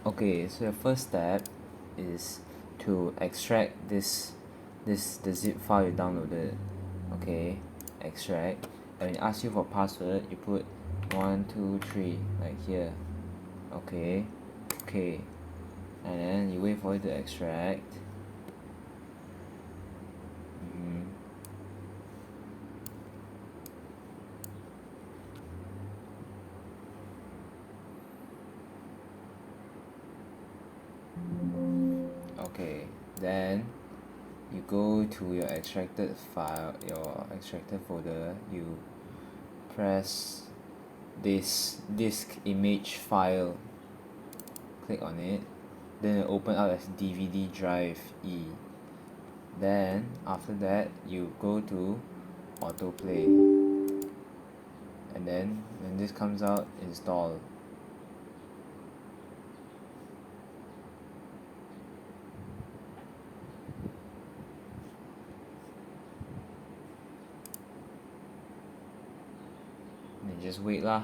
Okay, so the first step is to extract the zip file you downloaded. Okay, extract, and when it asks you for password, you put 123 like here. Okay, and then you wait for it to extract. Okay, then you go to your extracted file, your extracted folder, you press this disk image file, click on it, then it open up as DVD drive E. Then after that you go to autoplay, and then when this comes out, install. Then just wait lah.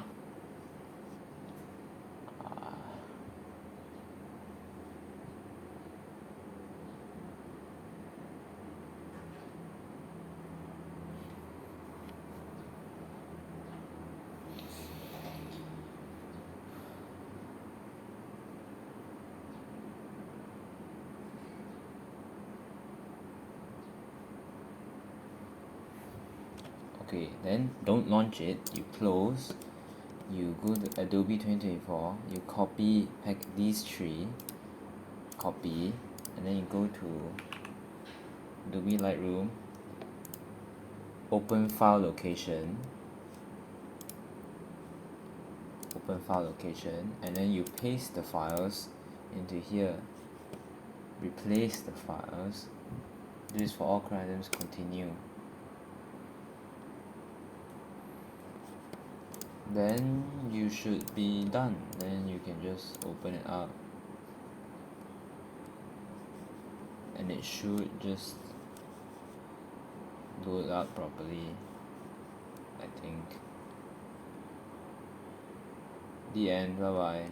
Okay, then don't launch it, you close, you go to Adobe 2024, you copy these three, copy, and then you go to Adobe Lightroom, open file location, and then you paste the files into here, replace the files, do this for all current items, continue. Then you should be done. Then you can just open it up, and it should just load up properly, I think. The end. Bye bye.